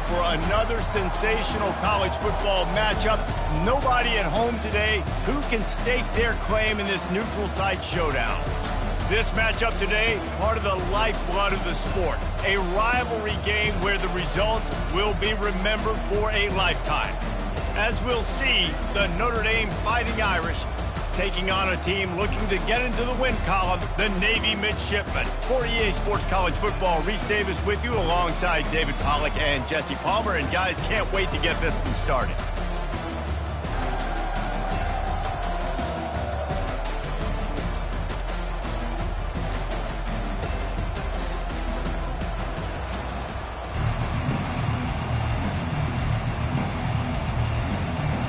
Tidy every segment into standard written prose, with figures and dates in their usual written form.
for another sensational college football matchup. Nobody at home today who can stake their claim in this neutral site showdown. This matchup today, part of the lifeblood of the sport. A rivalry game where the results will be remembered for a lifetime. As we'll see, the Notre Dame Fighting Irish taking on a team looking to get into the win column, the Navy Midshipmen. For EA Sports College Football, Reese Davis with you alongside David Pollack and Jesse Palmer. And guys, can't wait to get this one started.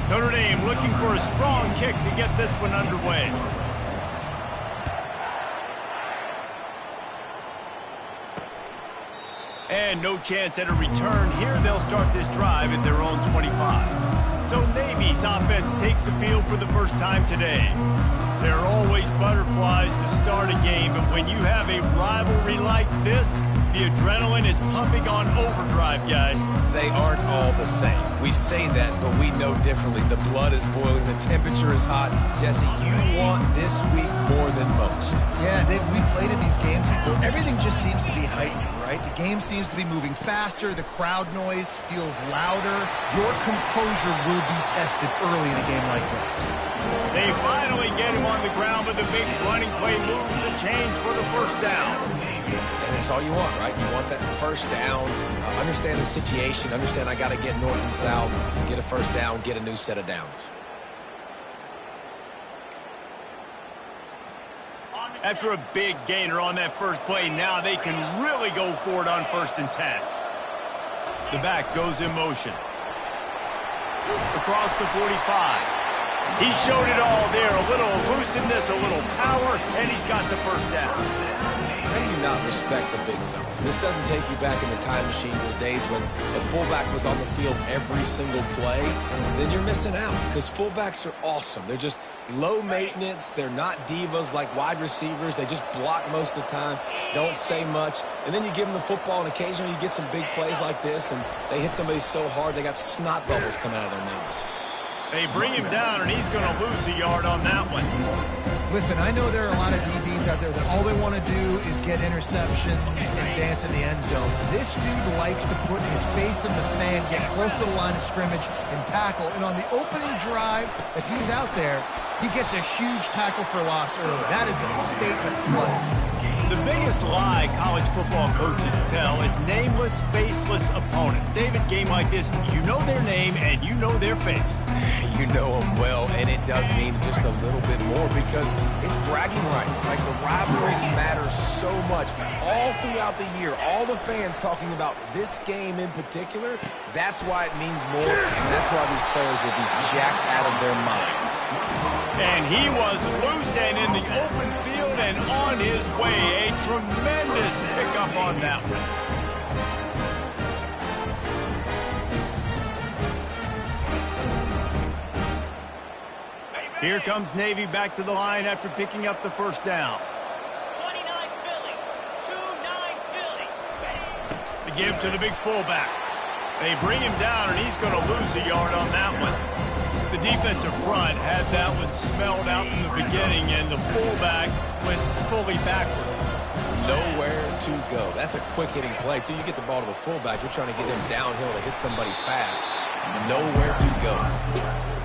Notre Dame looking for a strong kick to get this one underway. And no chance at a return here. They'll start this drive at their own 25. So Navy's offense takes the field for the first time today. There are always butterflies to start a game, but when you have a rivalry like this, the adrenaline is pumping on overdrive, guys. They aren't all the same. We say that, but we know differently. The blood is boiling. The temperature is hot. Jesse, you want this week more than most. Yeah, Dave, we played in these games before. Everything just seems to be heightened, right? The game seems to be moving faster. The crowd noise feels louder. Your composure will be tested early in a game like this. They finally get him on the ground, but the big running play moves the chains for the first down. And that's all you want, right? You want that first down, understand the situation, understand I got to get north and south, get a first down, get a new set of downs. After a big gainer on that first play, now they can really go for it on 1st and 10. The back goes in motion. Across the 45. He showed it all there. A little elusiveness, a little power, and he's got the first down. How do you not respect the big fellas? This doesn't take you back in the time machine to the days when the fullback was on the field every single play. Then you're missing out because fullbacks are awesome. They're just low maintenance. They're not divas like wide receivers. They just block most of the time, don't say much. And then you give them the football, and occasionally you get some big plays like this, and they hit somebody so hard they got snot bubbles coming out of their nose. They bring him down, and he's going to lose a yard on that one. Listen, I know there are a lot of DBs out there that all they want to do is get interceptions and dance in the end zone. This dude likes to put his face in the fan, get close to the line of scrimmage, and tackle. And on the opening drive, if he's out there, he gets a huge tackle for loss early. That is a statement play. The biggest lie college football coaches tell is nameless, faceless opponent. David, game like this, you know their name and you know their face. You know them well, and it does mean just a little bit more because it's bragging rights. Like, the rivalries matter so much all throughout the year. All the fans talking about this game in particular, that's why it means more, and that's why these players will be jacked out of their minds. And he was loose and in the open field and on his way. A tremendous pickup on that one. Here comes Navy back to the line after picking up the first down. 29 Philly, 2-9 Philly. The give to the big fullback. They bring him down, and he's going to lose a yard on that one. The defensive front had that one smelled out from the beginning, and the fullback went fully backward. Nowhere to go. That's a quick-hitting play. Till you get the ball to the fullback, you're trying to get him downhill to hit somebody fast. Nowhere to go.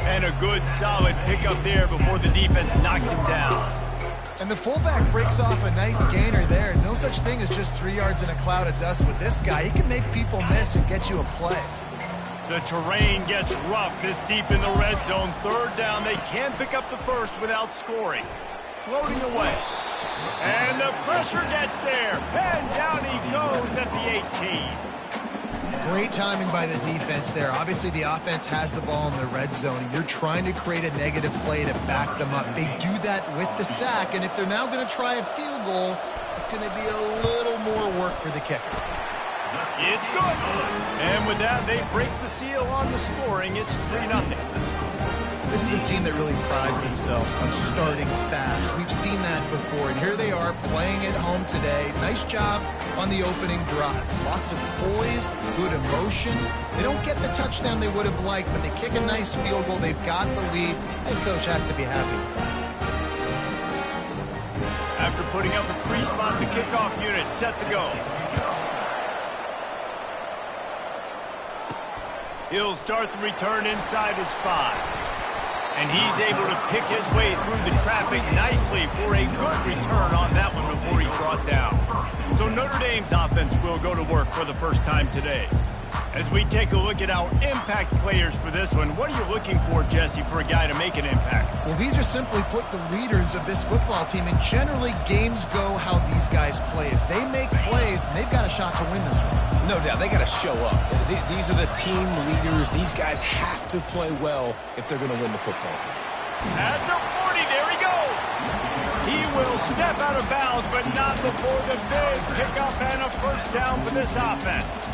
And a good, solid pickup there before the defense knocks him down. And the fullback breaks off a nice gainer there. No such thing as just 3 yards in a cloud of dust with this guy. He can make people miss and get you a play. The terrain gets rough this deep in the red zone. 3rd down, they can pick up the first without scoring. Floating away. And the pressure gets there. And down he goes at the 18. Great timing by the defense there. Obviously, the offense has the ball in the red zone, and you're trying to create a negative play to back them up. They do that with the sack, and if they're now going to try a field goal, it's going to be a little more work for the kicker. It's good. And with that, they break the seal on the scoring. It's 3-0. This is a team that really prides themselves on starting fast. We've seen that before, and here they are playing at home today. Nice job on the opening drive. Lots of poise, good emotion. They don't get the touchdown they would have liked, but they kick a nice field goal. They've got the lead. Head coach has to be happy with that. After putting up a 3-spot, the kickoff unit set to go. He'll start the return inside his 5. And he's able to pick his way through the traffic nicely for a good return on that one before he's brought down. So Notre Dame's offense will go to work for the first time today. As we take a look at our impact players for this one, what are you looking for, Jesse, for a guy to make an impact? Well, these are simply put the leaders of this football team, and generally games go how these guys play. If they make plays, then they've got a shot to win this one. No doubt, they got to show up. These are the team leaders. These guys have to play well if they're going to win the football game. At the 40, there he goes. He will step out of bounds, but not before the big pickup and a first down for this offense.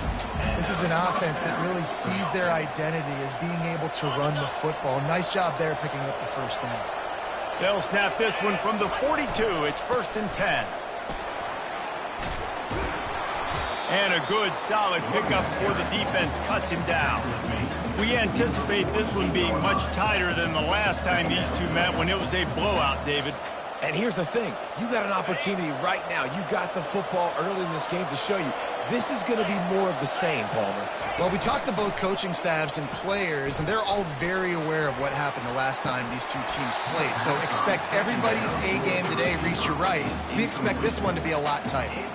This is an offense that really sees their identity as being able to run the football. Nice job there picking up the first down. They'll snap this one from the 42. It's 1st and 10. And a good, solid pickup before the defense cuts him down. We anticipate this one being much tighter than the last time these two met when it was a blowout, David. And here's the thing. You got an opportunity right now. You got the football early in this game to show you. This is going to be more of the same, Palmer. Well, we talked to both coaching staffs and players, and they're all very aware of what happened the last time these two teams played. So expect everybody's A game today. Reese, you're right. We expect this one to be a lot tighter.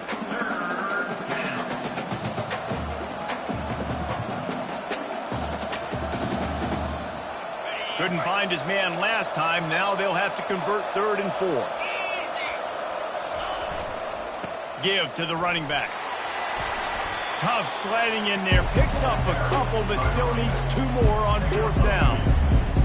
Couldn't find his man last time. Now they'll have to convert 3rd and 4. Give to the running back. Tough sliding in there. Picks up a couple, but still needs 2 more on 4th down.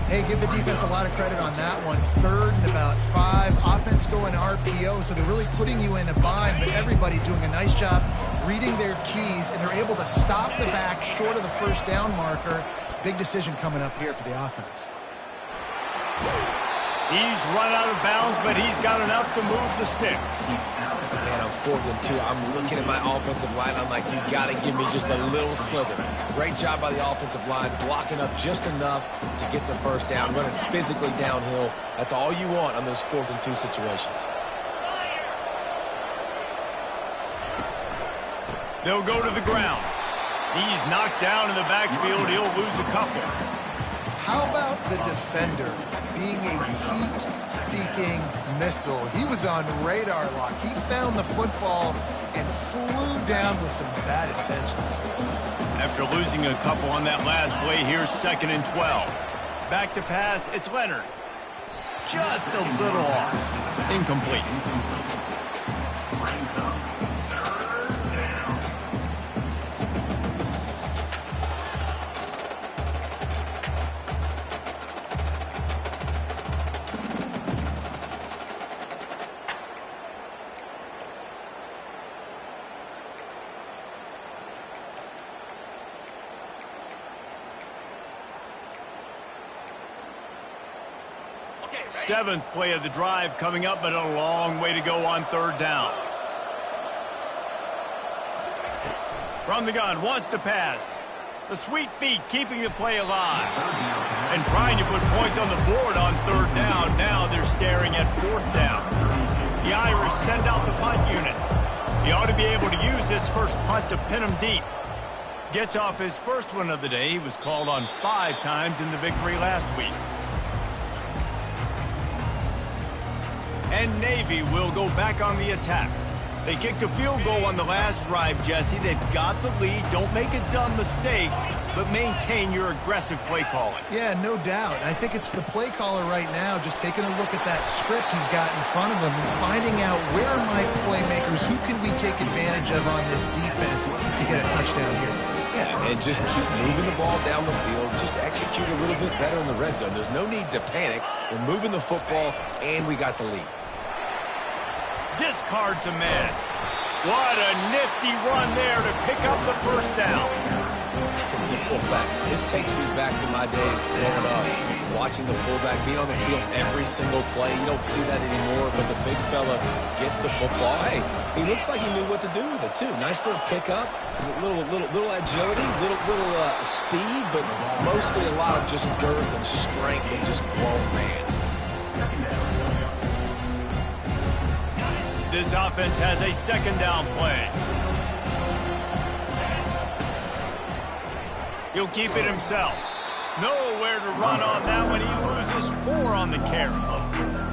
Hey, give the defense a lot of credit on that one. 3rd and about 5. Offense going RPO, so they're really putting you in a bind, but everybody doing a nice job reading their keys, and they're able to stop the back short of the first down marker. Big decision coming up here for the offense. He's run out of bounds, but he's got enough to move the sticks. Man, on 4th and 2, I'm looking at my offensive line. I'm like, you got to give me just a little slither. Great job by the offensive line, blocking up just enough to get the first down, running physically downhill. That's all you want on those 4th and 2 situations. They'll go to the ground. He's knocked down in the backfield. He'll lose a couple. How about the defender being a heat-seeking missile? He was on radar lock. He found the football and flew down with some bad intentions. After losing a couple on that last play, here's 2nd and 12. Back to pass, it's Leonard. Just a little off. Incomplete. Seventh play of the drive coming up, but a long way to go on 3rd down. From the gun, wants to pass. The sweet feet keeping the play alive. And trying to put points on the board on 3rd down. Now they're staring at 4th down. The Irish send out the punt unit. He ought to be able to use this first punt to pin him deep. Gets off his first one of the day. He was called on 5 times in the victory last week. And Navy will go back on the attack. They kicked a field goal on the last drive, Jesse. They've got the lead. Don't make a dumb mistake, but maintain your aggressive play calling. Yeah, no doubt. I think it's the play caller right now just taking a look at that script he's got in front of him and finding out where are my playmakers, who can we take advantage of on this defense to get a touchdown here. Yeah, and just keep moving the ball down the field. Just execute a little bit better in the red zone. There's no need to panic. We're moving the football, and we got the lead. Discards a man. What a nifty run there to pick up the first down. fullback. This takes me back to my days growing up, watching the fullback being on the field every single play. You don't see that anymore, but the big fella gets the football. Hey, he looks like he knew what to do with it, too. Nice little pickup, little agility, little speed, but mostly a lot of just girth and strength and just grown man. This offense has a second down play. He'll keep it himself. Nowhere to run on that one. He loses 4 on the carry.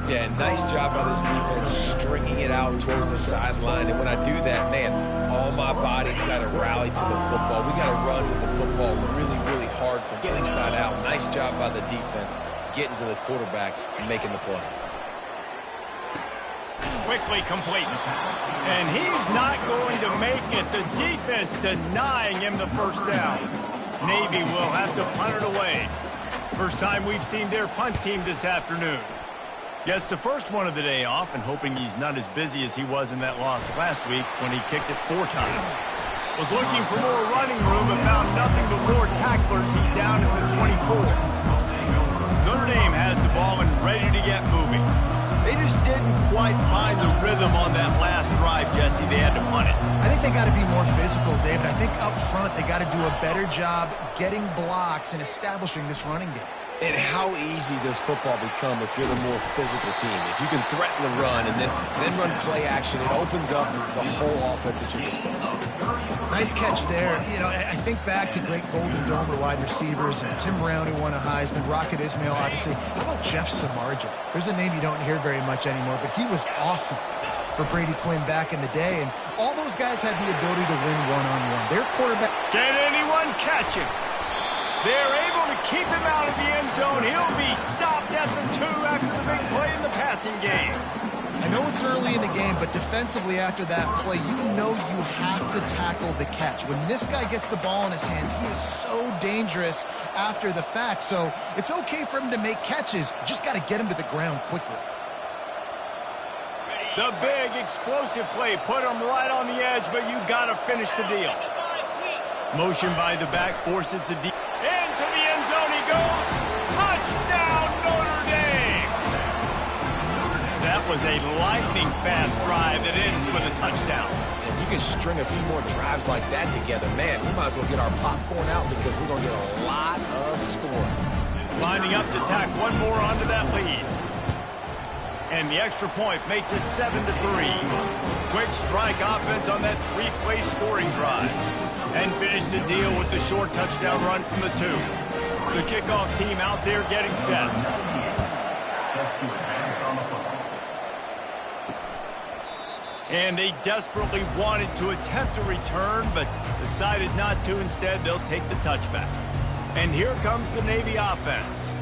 Yeah, nice job by this defense stringing it out towards the sideline. And when I do that, man, all my body's got to rally to the football. We got to run to the football really, really hard from inside out. Nice job by the defense getting to the quarterback and making the play. Quickly complete. And he's not going to make it. The defense denying him the first down. Navy will have to punt it away. First time we've seen their punt team this afternoon. Gets the first one of the day off and hoping he's not as busy as he was in that loss last week when he kicked it 4 times. Was looking for more running room but found nothing but more tacklers. He's down at the 24. Notre Dame has the ball and ready to get moving. They just didn't quite find the rhythm on that last drive, Jesse. They had to punt it. I think they got to be more physical, David. I think up front they got to do a better job getting blocks and establishing this running game. And how easy does football become if you're the more physical team? If you can threaten the run and then run play action, it opens up the whole offense at your disposal. Nice catch there. You know, I think back to great Golden Domer wide receivers, and Tim Brown, who won a Heisman, Rocket Ismail, obviously. How about Jeff Samardzija? There's a name you don't hear very much anymore, but he was awesome for Brady Quinn back in the day, and all those guys had the ability to win one-on-one. Their quarterback... Can anyone catch him? They're able to keep him out of the end zone. He'll be stopped at the 2 after the big play in the passing game. I know it's early in the game, but defensively after that play, you know you have to tackle the catch. When this guy gets the ball in his hands, he is so dangerous after the fact. So it's okay for him to make catches. You just got to get him to the ground quickly. The big explosive play put him right on the edge, but you got to finish the deal. Motion by the back forces the deep. Into the end zone he goes. Touchdown, Notre Dame! That was a lightning-fast drive that ends with a touchdown. If you can string a few more drives like that together, man, we might as well get our popcorn out because we're going to get a lot of scoring. Lining up to tack one more onto that lead. And the extra point makes it 7-3. Quick strike offense on that 3-play scoring drive. And finish the deal with the short touchdown run from the 2. The kickoff team out there getting set. And they desperately wanted to attempt a return, but decided not to. Instead, they'll take the touchback. And here comes the Navy offense.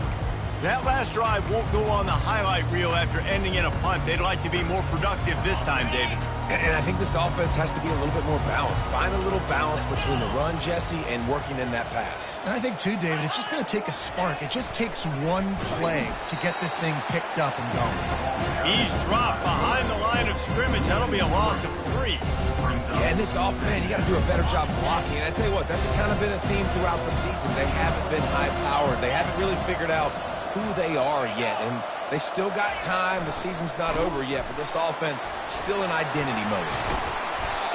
That last drive won't go on the highlight reel after ending in a punt. They'd like to be more productive this time, David. And I think this offense has to be a little bit more balanced. Find a little balance between the run, Jesse, and working in that pass. And I think, too, David, it's just going to take a spark. It just takes one play to get this thing picked up and going. He's dropped behind the line of scrimmage. That'll be a loss of 3. Yeah, and this offense, man, you got to do a better job blocking. And I tell you what, that's kind of been a theme throughout the season. They haven't been high-powered. They haven't really figured out who they are yet. And they still got time. The season's not over yet, but this offense still in identity mode.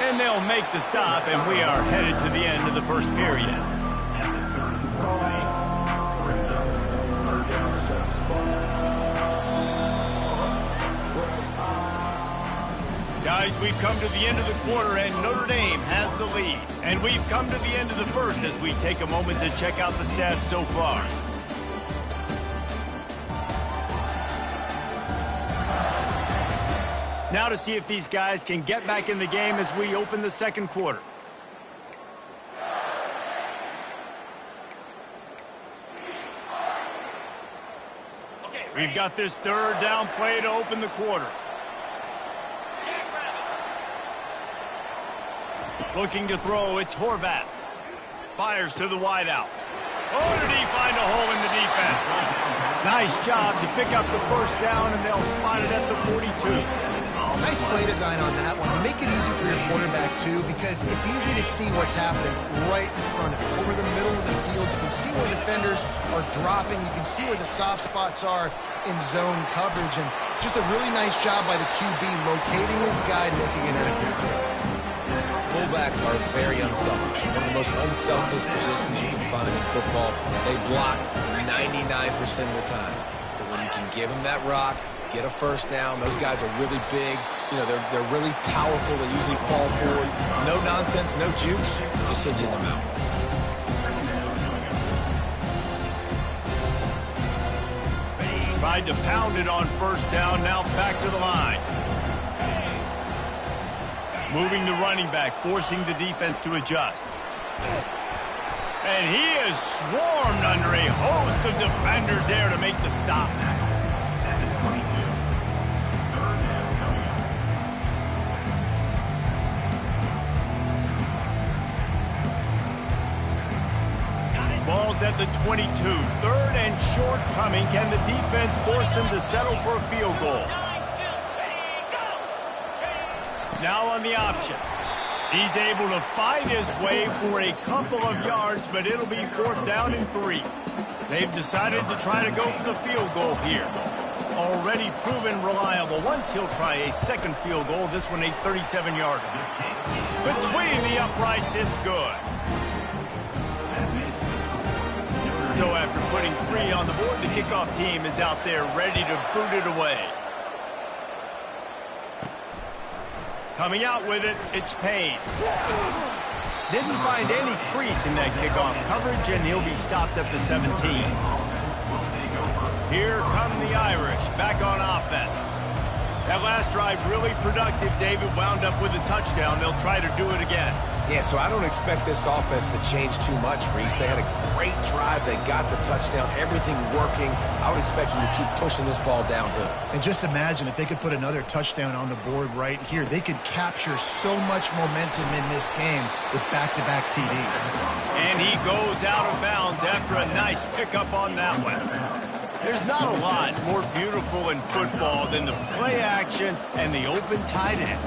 And they'll make the stop, and we are headed to the end of the first period. Guys, we've come to the end of the quarter, and Notre Dame has the lead. And we've come to the end of the first as we take a moment to check out the stats so far. Now to see if these guys can get back in the game as we open the second quarter. We've got this third down play to open the quarter. Looking to throw, it's Horvath. Fires to the wideout. Oh, did he find a hole in the defense? Nice job to pick up the first down, and they'll spot it at the 42. Nice play design on that one. You make it easy for your quarterback, too, because it's easy to see what's happening right in front of you, over the middle of the field. where defenders are dropping. You can see where the soft spots are in zone coverage. And just a really nice job by the QB locating his guy and making an accurate throw. Fullbacks are very unselfish. One of the most unselfish positions you can find in football. They block 99% of the time. But when you can give them that rock, get a first down, those guys are really big. You know, they're really powerful. They usually fall forward. No nonsense, no jukes, just hit you in the mouth. Tried to pound it on first down, now back to the line. Moving the running back, forcing the defense to adjust. And he is swarmed under a host of defenders there to make the stop. Ball's at the 22. Third and short coming. Can the defense force him to settle for a field goal? Now on the option. He's able to fight his way for a couple of yards, but it'll be 4th down and 3. They've decided to try to go for the field goal here. Already proven reliable. Once he'll try a second field goal, this one a 37-yarder. Between the uprights, it's good. So after putting 3 on the board, the kickoff team is out there ready to boot it away. Coming out with it, it's Payne. Didn't find any crease in that kickoff coverage, and he'll be stopped at the 17. Here come the Irish, back on offense. That last drive really productive. David wound up with a touchdown. They'll try to do it again. Yeah, so I don't expect this offense to change too much, Reese. They had a great drive. They got the touchdown, everything working. I would expect them to keep pushing this ball downhill. And just imagine if they could put another touchdown on the board right here. They could capture so much momentum in this game with back-to-back TDs. And he goes out of bounds after a nice pickup on that one. There's not a lot more beautiful in football than the play action and the open tight end.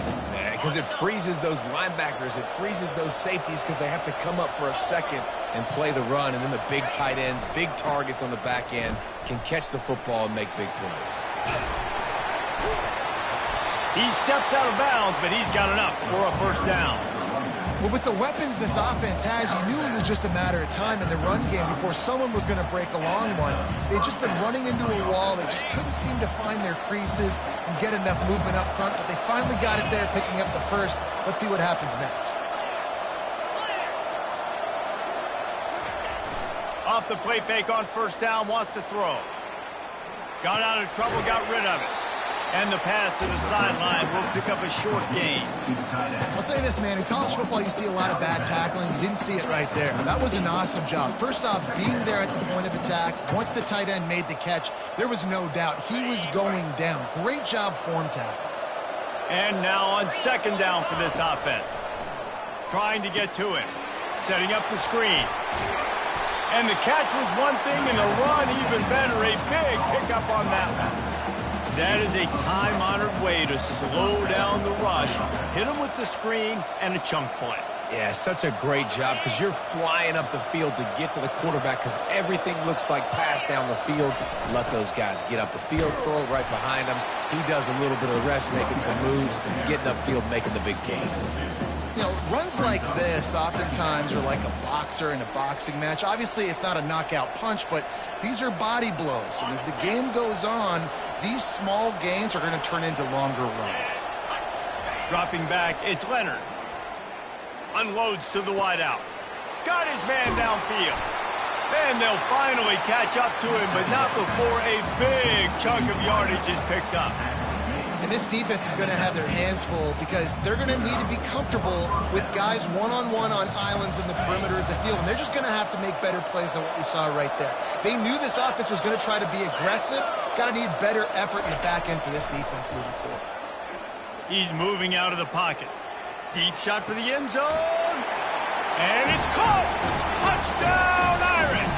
Because it freezes those linebackers, it freezes those safeties because they have to come up for a second and play the run, and then the big tight ends, big targets on the back end can catch the football and make big plays. He steps out of bounds, but he's got enough for a first down. Well, with the weapons this offense has, you knew it was just a matter of time in the run game before someone was going to break a long one. They'd just been running into a wall. They just couldn't seem to find their creases and get enough movement up front, but they finally got it there, picking up the first. Let's see what happens next. Off the play fake on first down, wants to throw. Got out of trouble, got rid of it. And the pass to the sideline will pick up a short gain. I'll say this, man. In college football, you see a lot of bad tackling. You didn't see it right there. That was an awesome job. First off, being there at the point of attack. Once the tight end made the catch, there was no doubt he was going down. Great job form tackle. And now on second down for this offense. Trying to get to him. Setting up the screen. And the catch was one thing, and the run even better. A big pickup on that one. That is a time-honored way to slow down the rush, hit him with the screen, and a chunk play. Yeah, such a great job because you're flying up the field to get to the quarterback because everything looks like pass down the field. Let those guys get up the field, throw it right behind him. He does a little bit of the rest, making some moves, getting upfield, making the big game. You know, runs like this oftentimes are like a boxer in a boxing match. Obviously, it's not a knockout punch, but these are body blows. And as the game goes on, these small gains are going to turn into longer runs. Dropping back, it's Leonard. Unloads to the wideout. Got his man downfield. Then they'll finally catch up to him, but not before a big chunk of yardage is picked up. And this defense is going to have their hands full because they're going to need to be comfortable with guys one-on-one on islands in the perimeter of the field. And they're just going to have to make better plays than what we saw right there. They knew this offense was going to try to be aggressive. Got to need better effort in the back end for this defense moving forward. He's moving out of the pocket. Deep shot for the end zone. And it's caught. Touchdown, Irish.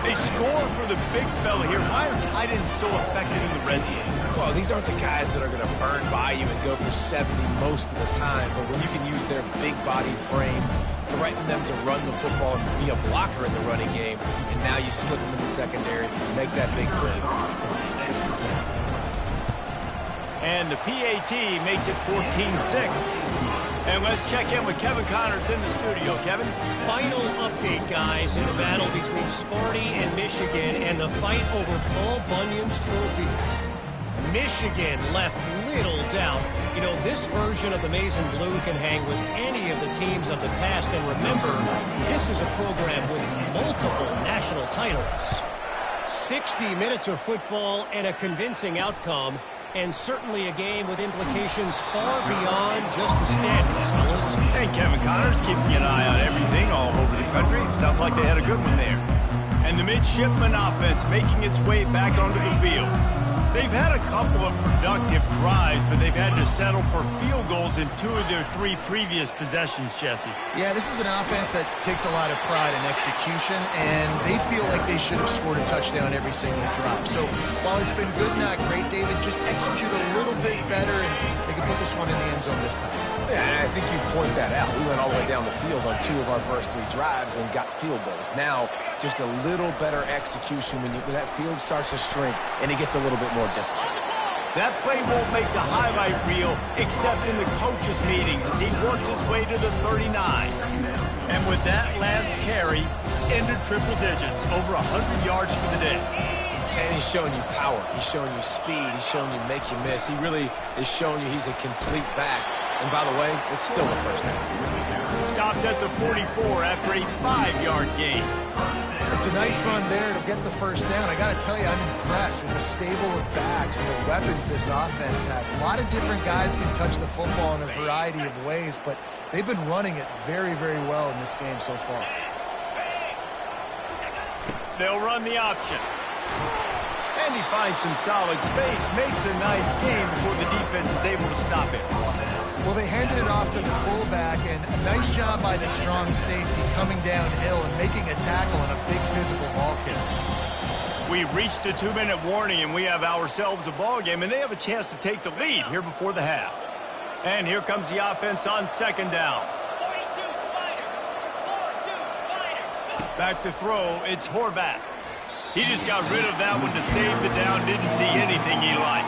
They score for the big fella here. Why are tight ends so effective in the red zone? Well, these aren't the guys that are going to burn by you and go for 70 most of the time, but when you can use their big-bodied frames, threaten them to run the football and be a blocker in the running game, and now you slip them in the secondary, make that big play. And the PAT makes it 14-6. And let's check in with Kevin Connors in the studio. Kevin? Final update, guys, in the battle between Sparty and Michigan and the fight over Paul Bunyan's trophy. Michigan left little doubt. You know, this version of the Maize and Blue can hang with any of the teams of the past. And remember, this is a program with multiple national titles. 60 minutes of football and a convincing outcome. And certainly a game with implications far beyond just the standings, fellas. And Kevin Connors keeping an eye on everything all over the country. Sounds like they had a good one there. And the midshipman offense making its way back onto the field. They've had a couple of productive drives, but they've had to settle for field goals in 2 of their 3 previous possessions, Jesse. Yeah, this is an offense that takes a lot of pride in execution, and they feel like they should have scored a touchdown every single drop. So while it's been good, not great, David, just execute a little bit better, and they can put this one in the end zone this time. Yeah, and I think you point that out. We went all the way down the field on 2 of our first 3 drives and got field goals. Now, just a little better execution when that field starts to shrink and it gets a little bit more difficult. That play won't make the highlight reel except in the coaches' meetings as he works his way to the 39. And with that last carry, into triple digits, over 100 yards for the day. And he's showing you power. He's showing you speed. He's showing you make you miss. He really is showing you he's a complete back. And by the way, it's still the first down. Stopped at the 44 after a 5-yard gain. It's a nice run there to get the first down. I got to tell you, I'm impressed with the stable of backs and the weapons this offense has. A lot of different guys can touch the football in a variety of ways, but they've been running it very, very well in this game so far. They'll run the option. And he finds some solid space, makes a nice game before the defense is able to stop it. Well, they handed it off to the fullback, and a nice job by the strong safety coming downhill and making a tackle on a big physical ball carrier. We've reached the 2-minute warning, and we have ourselves a ball game, and they have a chance to take the lead here before the half. And here comes the offense on second down. 42 Spider. 4-2 Spider. Back to throw, it's Horvath. He just got rid of that one to save the down, didn't see anything he liked.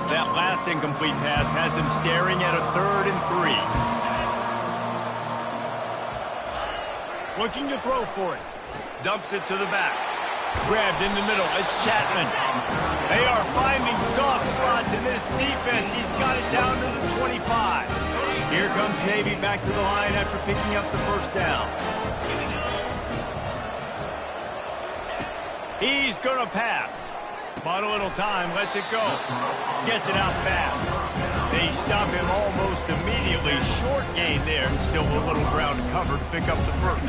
That last incomplete pass has him staring at a 3rd and 3. Looking to throw for it. Dumps it to the back. Grabbed in the middle. It's Chapman. They are finding soft spots in this defense. He's got it down to the 25. Here comes Navy back to the line after picking up the first down. He's going to pass. Bought a little time, lets it go. Gets it out fast. They stop him almost immediately. Short gain there, and still a little ground covered to pick up the first.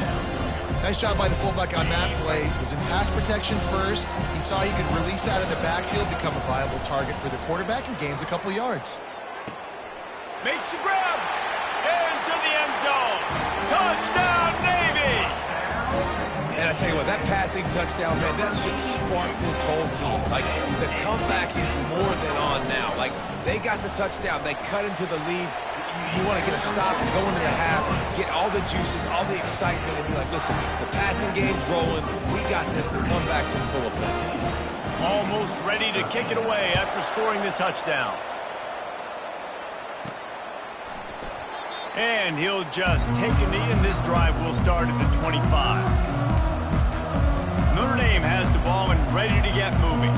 Nice job by the fullback on that play. Was in pass protection first. He saw he could release out of the backfield, become a viable target for the quarterback, and gains a couple yards. Makes the grab. Into the end zone. Touchdown, Navy! And I tell you what, that passing touchdown, man, that should spark this whole team. Like, the comeback is more than on now. Like, they got the touchdown. They cut into the lead. You want to get a stop and go into the half, get all the juices, all the excitement, and be like, listen, the passing game's rolling. We got this. The comeback's in full effect. Almost ready to kick it away after scoring the touchdown. And he'll just take a knee, and this drive will start at the 25. Notre Dame has the ball and ready to get moving.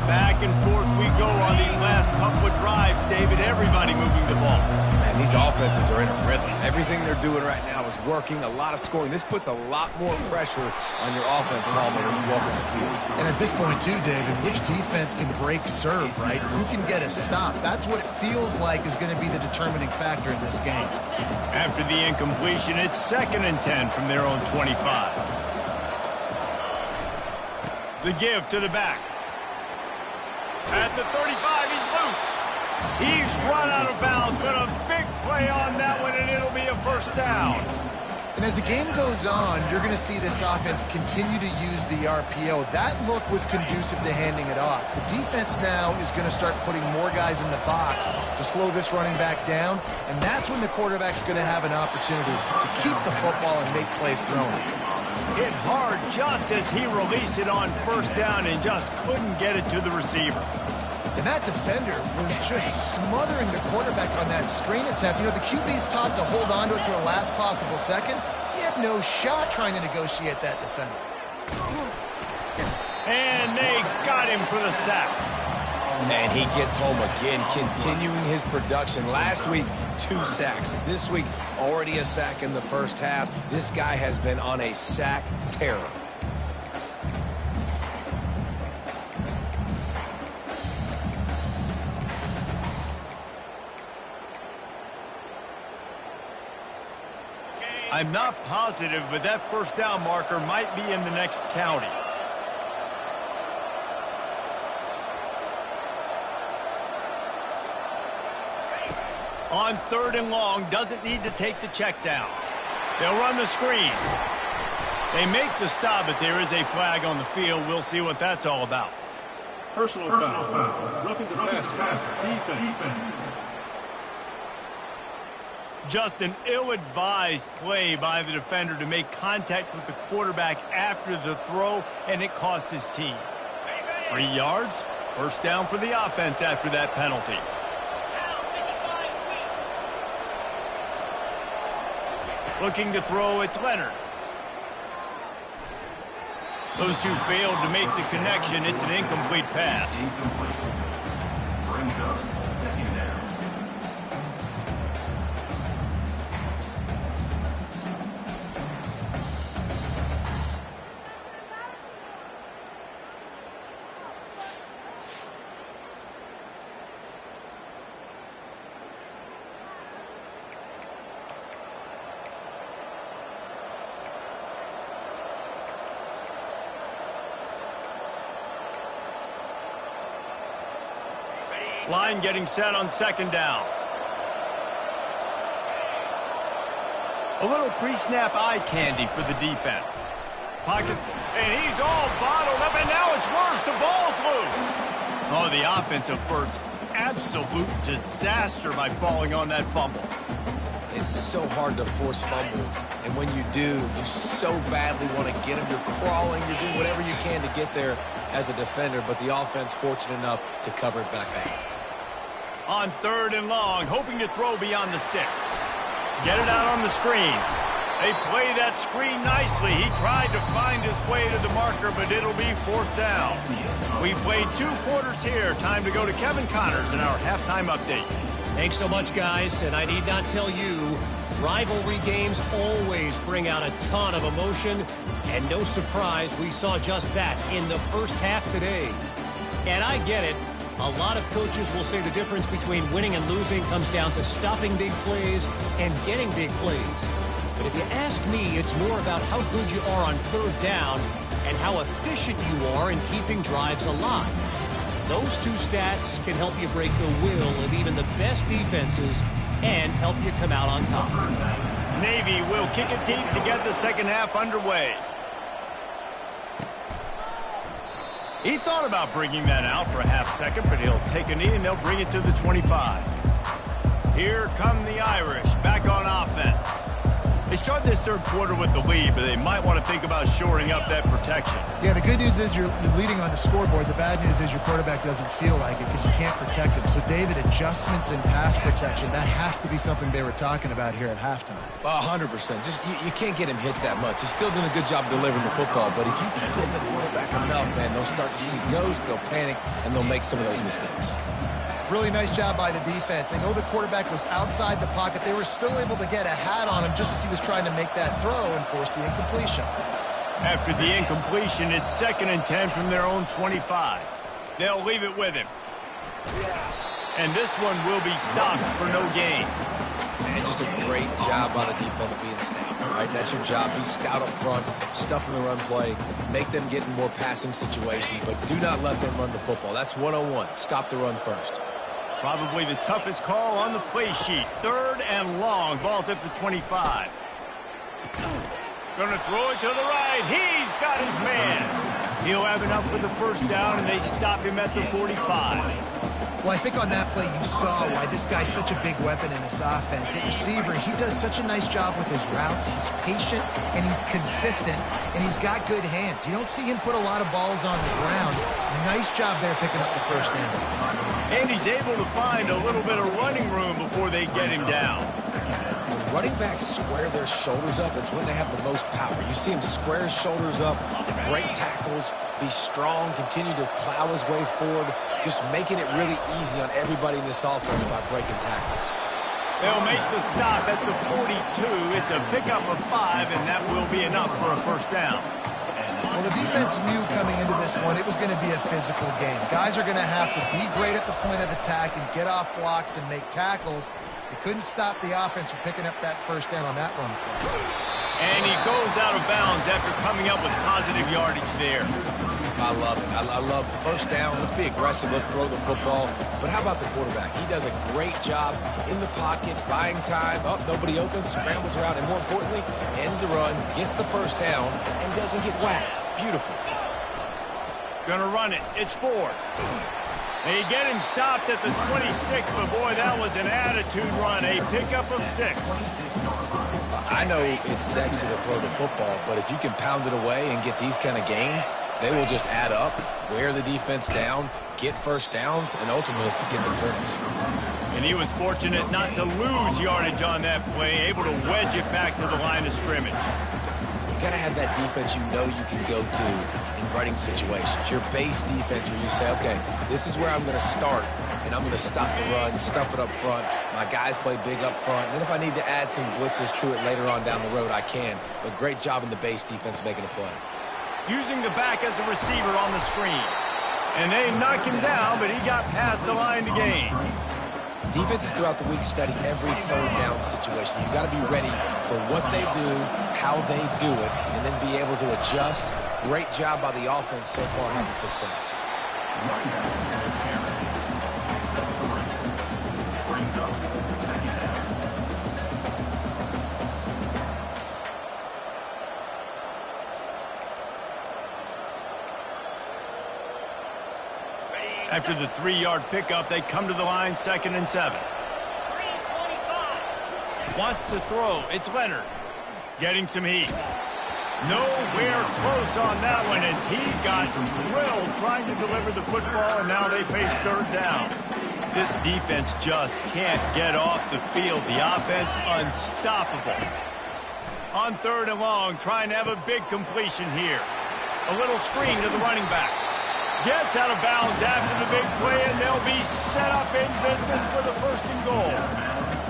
Back and forth we go on these last couple of drives, David. Everybody moving the ball. Man, these offenses are in a rhythm. Everything they're doing right now is working, a lot of scoring. This puts a lot more pressure on your offense, Palmer, when you walk on the field. And at this point, too, David, which defense can break serve, right? Who can get a stop? That's what it feels like is going to be the determining factor in this game. After the incompletion, it's 2nd and 10 from their own 25. The give to the back. At the 35, he's loose. He's run out of bounds, but a big play on that one, and it'll be a first down. And as the game goes on, you're going to see this offense continue to use the RPO. That look was conducive to handing it off. The defense now is going to start putting more guys in the box to slow this running back down, and that's when the quarterback's going to have an opportunity to keep the football and make plays throwing it. Hit hard just as he released it on first down and just couldn't get it to the receiver. And that defender was just smothering the quarterback on that screen attempt. You know, the QB's taught to hold on to it to the last possible second. He had no shot trying to negotiate that defender. And they got him for the sack. And he gets home again, continuing his production. Last week, 2 sacks. This week, already a sack in the first half. This guy has been on a sack terror. I'm not positive, but that first down marker might be in the next county. On 3rd and long, doesn't need to take the check down. They'll run the screen. They make the stop, but there is a flag on the field. We'll see what that's all about. Personal foul. Roughing the passer. Defense. Just an ill-advised play by the defender to make contact with the quarterback after the throw, and it cost his team. 3 yards, first down for the offense after that penalty. Looking to throw, it's Leonard. Those two failed to make the connection. It's an incomplete pass. Brings up 2nd down. Line getting set on 2nd down. A little pre-snap eye candy for the defense. Pocket, and he's all bottled up, and now it's worse. The ball's loose. Oh, the offense averts absolute disaster by falling on that fumble. It's so hard to force fumbles, and when you do, you so badly want to get them. You're crawling, you're doing whatever you can to get there as a defender, but the offense fortunate enough to cover it back up. On 3rd and long, hoping to throw beyond the sticks. Get it out on the screen. They play that screen nicely. He tried to find his way to the marker, but it'll be 4th down. We played 2 quarters here. Time to go to Kevin Connors in our halftime update. Thanks so much, guys, and I need not tell you, rivalry games always bring out a ton of emotion, and no surprise, we saw just that in the first half today. And I get it. A lot of coaches will say the difference between winning and losing comes down to stopping big plays and getting big plays. But if you ask me, it's more about how good you are on 3rd down and how efficient you are in keeping drives alive. Those 2 stats can help you break the will of even the best defenses and help you come out on top. Navy will kick it deep to get the second half underway. He thought about bringing that out for a half second, but he'll take a knee and they'll bring it to the 25. Here come the Irish back on offense. They start this 3rd quarter with the lead, but they might want to think about shoring up that protection. Yeah, the good news is you're leading on the scoreboard. The bad news is your quarterback doesn't feel like it because you can't protect him. So, David, adjustments in pass protection, that has to be something they were talking about here at halftime. 100%. Just you can't get him hit that much. He's still doing a good job delivering the football, but if you keep hitting the quarterback enough, man, they'll start to see ghosts, they'll panic, and they'll make some of those mistakes. Really nice job by the defense. They know the quarterback was outside the pocket. They were still able to get a hat on him just as he was trying to make that throw and force the incompletion. After the incompletion, it's 2nd and 10 from their own 25. They'll leave it with him. And this one will be stopped for no gain. And just a great job by the defense being stout, right? That's your job. Be stout up front, stuff in the run play, make them get in more passing situations, but do not let them run the football. That's 101. Stop the run first. Probably the toughest call on the play sheet. 3rd and long. Ball's at the 25. Gonna throw it to the right. He's got his man. He'll have enough for the first down, and they stop him at the 45. Well, I think on that play you saw why this guy's such a big weapon in this offense. At receiver, he does such a nice job with his routes. He's patient, and he's consistent, and he's got good hands. You don't see him put a lot of balls on the ground. Nice job there picking up the first down. And he's able to find a little bit of running room before they get him down. When running backs square their shoulders up, it's when they have the most power. You see him square his shoulders up, break tackles, be strong, continue to plow his way forward, just making it really easy on everybody in this offense by breaking tackles. They'll make the stop at the 42. It's a pickup of 5, and that will be enough for a first down. Well, the defense knew coming into this one it was going to be a physical game. Guys are going to have to be great at the point of attack and get off blocks and make tackles. They couldn't stop the offense from picking up that first down on that run. And he goes out of bounds after coming up with positive yardage there. I love it. I love first down. Let's be aggressive. Let's throw the football. But how about the quarterback? He does a great job in the pocket, buying time. Oh, nobody open, scrambles around, and more importantly, ends the run, gets the first down, and doesn't get whacked. Beautiful. Gonna run it. It's 4. They get him stopped at the 26, but boy, that was an attitude run. A pickup of 6. I know it's sexy to throw the football, but if you can pound it away and get these kind of gains, they will just add up, wear the defense down, get first downs, and ultimately get some points. And he was fortunate not to lose yardage on that play, able to wedge it back to the line of scrimmage. You got to have that defense you know you can go to in running situations. Your base defense where you say, okay, this is where I'm going to start, and I'm going to stop the run, stuff it up front. My guys play big up front. And then if I need to add some blitzes to it later on down the road, I can. But great job in the base defense making a play. Using the back as a receiver on the screen. And they knock him down, but he got past the line to gain. Defenses throughout the week study every third down situation. You got to be ready for what they do, how they do it, and then be able to adjust. Great job by the offense so far having success. After the 3-yard pickup, they come to the line, 2nd and 7. 325. Wants to throw. It's Leonard. Getting some heat. Nowhere close on that one as he got drilled trying to deliver the football, and now they face 3rd down. This defense just can't get off the field. The offense unstoppable. On 3rd and long, trying to have a big completion here. A little screen to the running back. Gets out of bounds after the big play, and they'll be set up in business for the 1st and goal.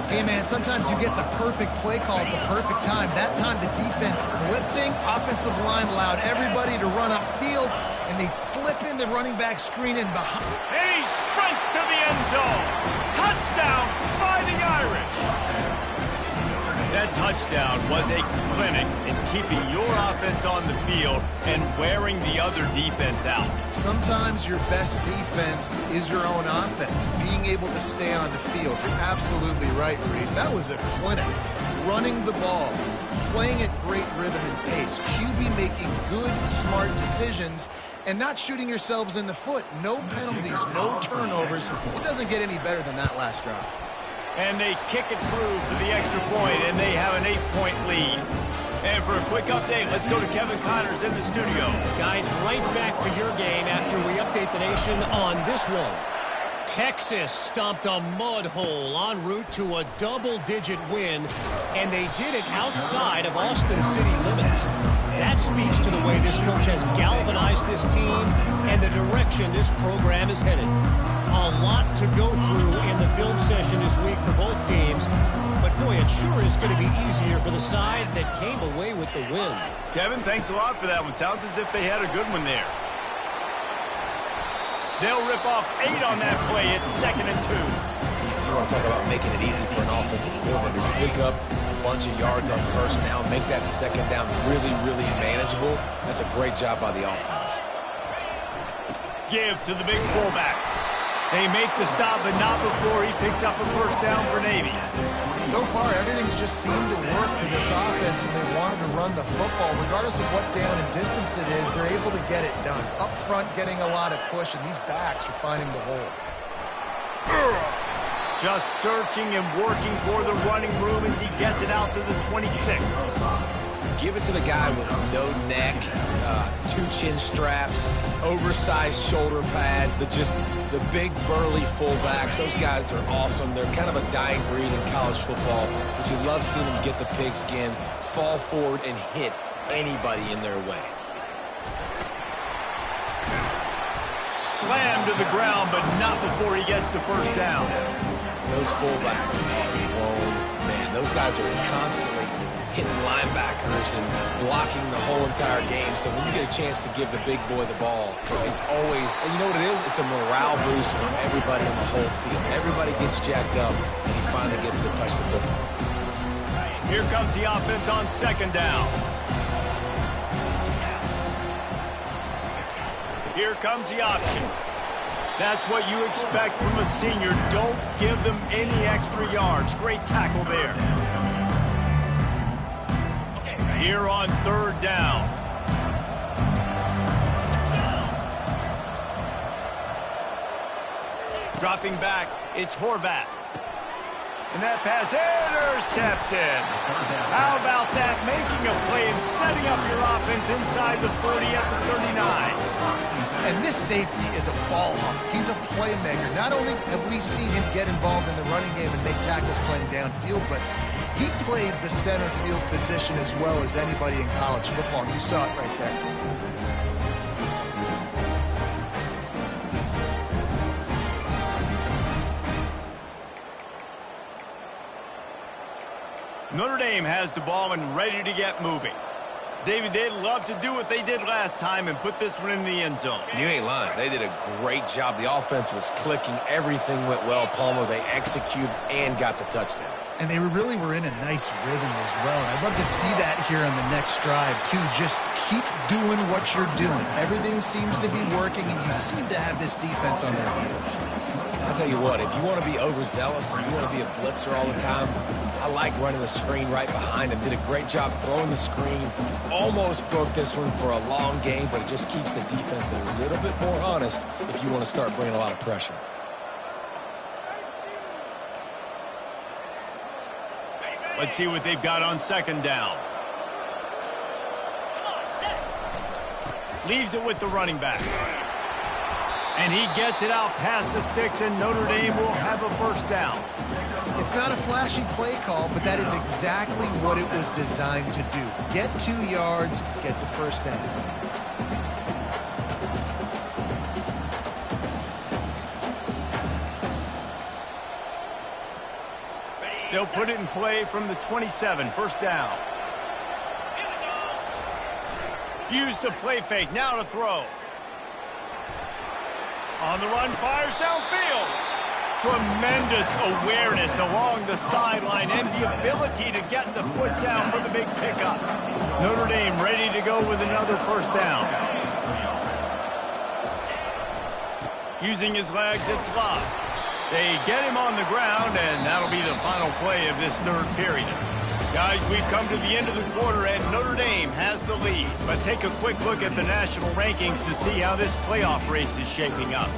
Hey, man, sometimes you get the perfect play call at the perfect time. That time the defense blitzing, offensive line allowed everybody to run upfield, and they slip in the running back screen and behind. And he sprints to the end zone. Touchdown, Fighting Irish. That touchdown was a clinic in keeping your offense on the field and wearing the other defense out. Sometimes your best defense is your own offense, being able to stay on the field. You're absolutely right, Reese. That was a clinic. Running the ball, playing at great rhythm and pace, QB making good, smart decisions, and not shooting yourselves in the foot. No penalties, no turnovers. It doesn't get any better than that last drive. And they kick it through for the extra point, and they have an 8-point lead. And for a quick update, let's go to Kevin Connors in the studio. Guys, right back to your game after we update the nation on this one. Texas stomped a mud hole en route to a double-digit win, and they did it outside of Austin city limits. That speaks to the way this coach has galvanized this team and the direction this program is headed. A lot to go through in the film session this week for both teams, but boy, it sure is going to be easier for the side that came away with the win. Kevin, thanks a lot for that one. Sounds as if they had a good one there. They'll rip off 8 on that play. It's 2nd and 2. You want to talk about making it easy for an offensive coordinator to pick up a bunch of yards on 1st down, make that 2nd down really, really manageable. That's a great job by the offense. Give to the big fullback. They make the stop, but not before he picks up a first down for Navy. So far, everything's just seemed to work for this offense when they wanted to run the football. Regardless of what down and distance it is, they're able to get it done. Up front, getting a lot of push, and these backs are finding the holes. Just searching and working for the running room as he gets it out to the 26. Give it to the guy with no neck, 2 chin straps, oversized shoulder pads, the big burly fullbacks. Those guys are awesome. They're kind of a dying breed in college football, but you love seeing them get the pigskin, fall forward, and hit anybody in their way. Slammed to the ground, but not before he gets the first down. Those fullbacks, man, those guys are constantly hitting linebackers and blocking the whole entire game. So when you get a chance to give the big boy the ball, it's always, and you know what it is? It's a morale boost for everybody on the whole field. Everybody gets jacked up, and he finally gets to touch the football. Here comes the offense on second down. Here comes the option. That's what you expect from a senior. Don't give them any extra yards. Great tackle there. Here on third down. Dropping back, it's Horvat. And that pass intercepted. How about that? Making a play and setting up your offense inside the 30 at the 39. And this safety is a ball hawk. He's a playmaker. Not only have we seen him get involved in the running game and make tackles playing downfield, but he plays the center field position as well as anybody in college football. You saw it right there. Notre Dame has the ball and ready to get moving. David, they'd love to do what they did last time and put this one in the end zone. You ain't lying. They did a great job. The offense was clicking. Everything went well, Palmer. They executed and got the touchdown. And they really were in a nice rhythm as well. And I'd love to see that here on the next drive, too. Just keep doing what you're doing. Everything seems to be working, and you seem to have this defense on their heels. I'll tell you what, if you want to be overzealous and you want to be a blitzer all the time, I like running the screen right behind him. Did a great job throwing the screen. Almost broke this one for a long game, but it just keeps the defense a little bit more honest if you want to start bringing a lot of pressure. Let's see what they've got on second down. Leaves it with the running back. And he gets it out past the sticks, and Notre Dame will have a first down. It's not a flashy play call, but that is exactly what it was designed to do. Get 2 yards, get the first down. They'll put it in play from the 27, first down. Use the play fake, now to throw. On the run, fires downfield. Tremendous awareness along the sideline and the ability to get the foot down for the big pickup. Notre Dame ready to go with another first down. Using his legs, it's Love. They get him on the ground, and that'll be the final play of this third period. Guys, we've come to the end of the quarter, and Notre Dame has the lead. Let's take a quick look at the national rankings to see how this playoff race is shaping up.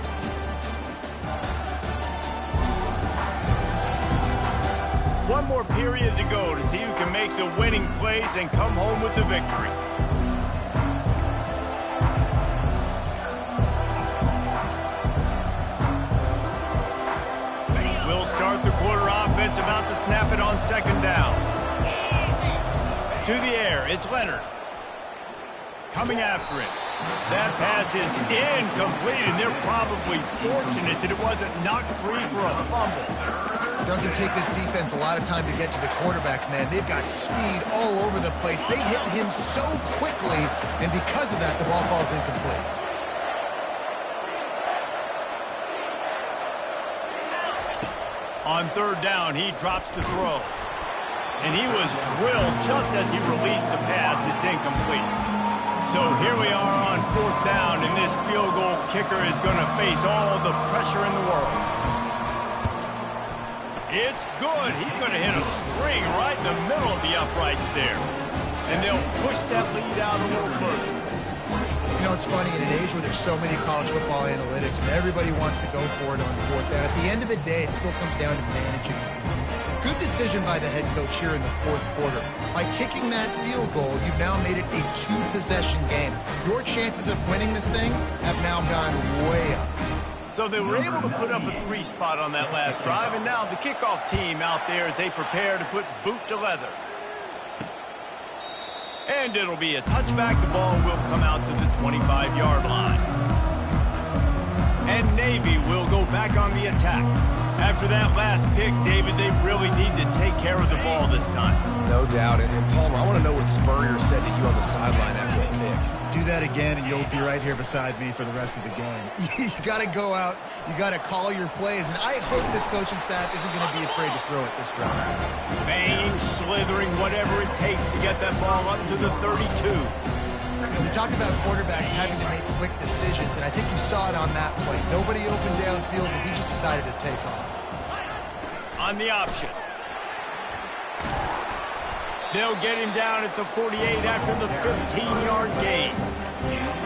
One more period to go to see who can make the winning plays and come home with the victory. We'll start the quarter offense, about to snap it on second down. To the air, it's Leonard. Coming after it. That pass is incomplete, and they're probably fortunate that it wasn't knocked free for a fumble. It doesn't take this defense a lot of time to get to the quarterback, man. They've got speed all over the place. They hit him so quickly, and because of that, the ball falls incomplete. On third down, he drops to throw. And he was drilled just as he released the pass. It's incomplete. So here we are on 4th down, and this field goal kicker is going to face all the pressure in the world. It's good. He's going to hit a string right in the middle of the uprights there. And they'll push that lead out a little further. You know, it's funny, in an age where there's so many college football analytics and everybody wants to go for it on 4th down, at the end of the day, it still comes down to managing. Good decision by the head coach here in the 4th quarter. By kicking that field goal, you've now made it a 2-possession game. Your chances of winning this thing have now gone way up. So they were able to put up a 3 spot on that last drive, and now the kickoff team out there as they prepare to put boot to leather. And it'll be a touchback. The ball will come out to the 25-yard line. And Navy will go back on the attack. After that last pick, David, they really need to take care of the ball this time. No doubt. And Palmer, I want to know what Spurrier said to you on the sideline after a pick. Do that again, and you'll be right here beside me for the rest of the game. You got to go out. You got to call your plays. And I hope this coaching staff isn't going to be afraid to throw it this round. Banging, slithering, whatever it takes to get that ball up to the 32. We talk about quarterbacks having to make quick decisions, and I think you saw it on that play. Nobody opened downfield, but he just decided to take off. On the option. They'll get him down at the 48 after the 15-yard gain.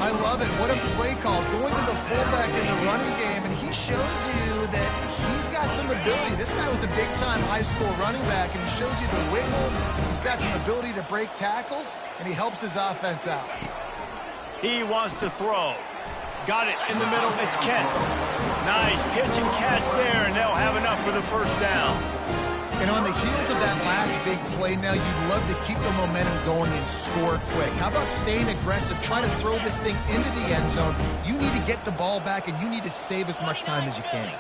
I love it. What a play call. Going to the fullback in the running game, and he shows you that he's got some ability. This guy was a big-time high school running back, and he shows you the wiggle. He's got some ability to break tackles, and he helps his offense out. He wants to throw. Got it in the middle. It's Kent. Nice pitch and catch there, and they'll have enough for the first down. And on the heels of that last big play now, you'd love to keep the momentum going and score quick. How about staying aggressive, trying to throw this thing into the end zone? You need to get the ball back, and you need to save as much time as you can.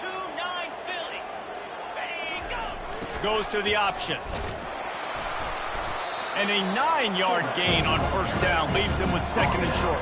2-9 Philly. Ready, go. Goes to the option. And a 9-yard gain on first down leaves them with 2nd and short.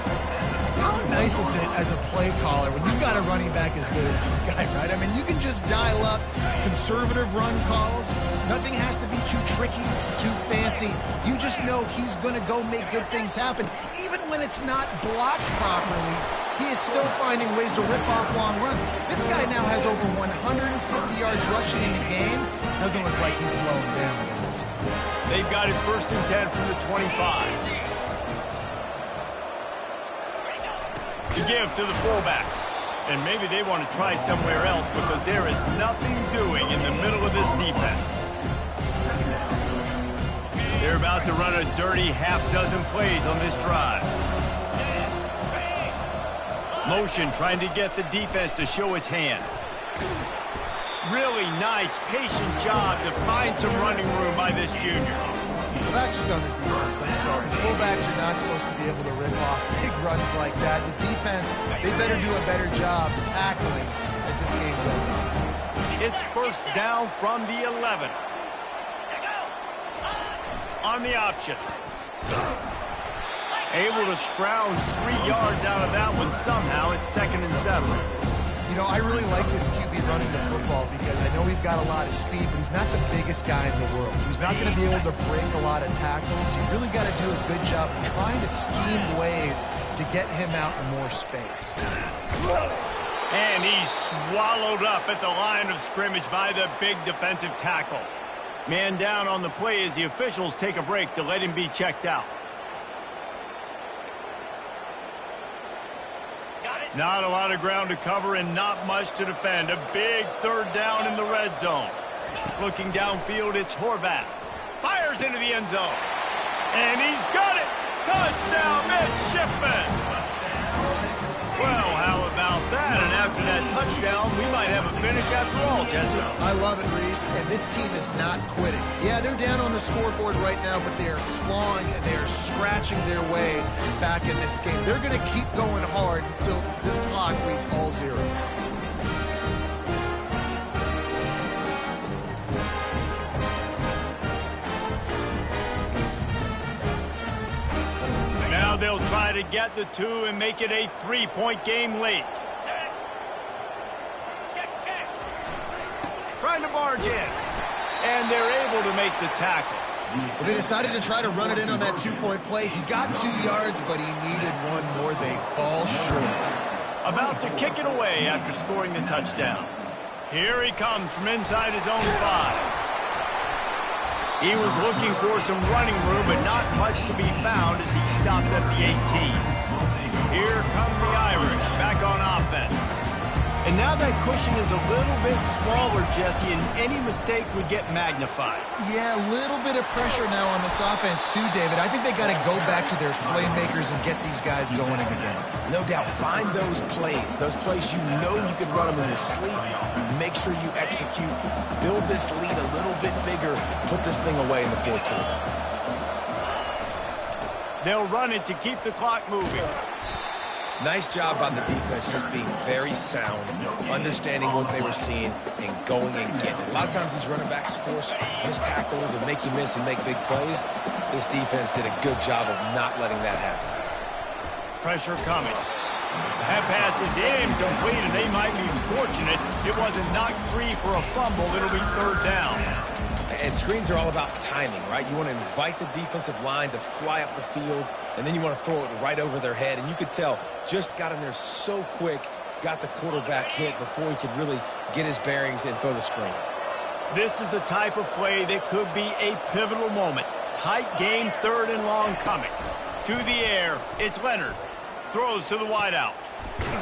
How nice is it as a play caller when you've got a running back as good as this guy, right? I mean, you can just dial up conservative run calls. Nothing has to be too tricky, too fancy. You just know he's going to go make good things happen. Even when it's not blocked properly, he is still finding ways to rip off long runs. This guy now has over 150 yards rushing in the game. Doesn't look like he's slowing down, guys. They've got it 1st and 10 from the 25. To give to the fullback. And maybe they want to try somewhere else because there is nothing doing in the middle of this defense. They're about to run a dirty half-dozen plays on this drive. Motion trying to get the defense to show its hand. Really nice, patient job to find some running room by this junior. Well, that's just on the defense. I'm sorry. Fullbacks are not supposed to be able to rip off big runs like that. The defense, they better do a better job tackling as this game goes on. It's first down from the 11. On the option. Able to scrounge 3 yards out of that one somehow. It's 2nd and 7. You know, I really like this QB running the football because I know he's got a lot of speed, but he's not the biggest guy in the world. So he's not going to be able to break a lot of tackles. You really got to do a good job of trying to scheme ways to get him out in more space. And he's swallowed up at the line of scrimmage by the big defensive tackle. Man down on the play as the officials take a break to let him be checked out. Not a lot of ground to cover and not much to defend. A big 3rd down in the red zone. Looking downfield, it's Horvath. Fires into the end zone. And he's got it. Touchdown, Midshipman. Well, how about that? And after that touchdown, we might have a finish after all, Jesse. I love it, Reese. And this team is not quitting. Yeah, they're down on the scoreboard right now, but they are clawing and they are scratching their way back in this game. They're going to keep going hard until this clock reads all 0. Now they'll try to get the 2 and make it a 3-point game late. Check, check. Trying to barge in. And they're able to make the tackle. Well, they decided to try to run it in on that two-point play. He got 2 yards, but he needed one more. They fall short. About to kick it away after scoring the touchdown. Here he comes from inside his own 5. He was looking for some running room, but not much to be found as he stopped at the 18. Here come the Irish back on offense. And now that cushion is a little bit smaller, Jesse, and any mistake would get magnified. Yeah, a little bit of pressure now on this offense too, David. I think they got to go back to their playmakers and get these guys going in the game. No doubt. Find those plays you know you can run them in your sleep. You make sure you execute. Build this lead a little bit bigger. Put this thing away in the fourth quarter. They'll run it to keep the clock moving. Nice job on the defense, just being very sound, understanding what they were seeing, and going and getting it. A lot of times these running backs force missed tackles and make you miss and make big plays. This defense did a good job of not letting that happen. Pressure coming. That pass is incomplete, and they might be fortunate it wasn't knocked free for a fumble. It'll be third down. And screens are all about timing, right? You want to invite the defensive line to fly up the field, and then you want to throw it right over their head. And you could tell, just got in there so quick, got the quarterback hit before he could really get his bearings and throw the screen. This is the type of play that could be a pivotal moment. Tight game, third and long coming. To the air, it's Leonard. Throws to the wideout.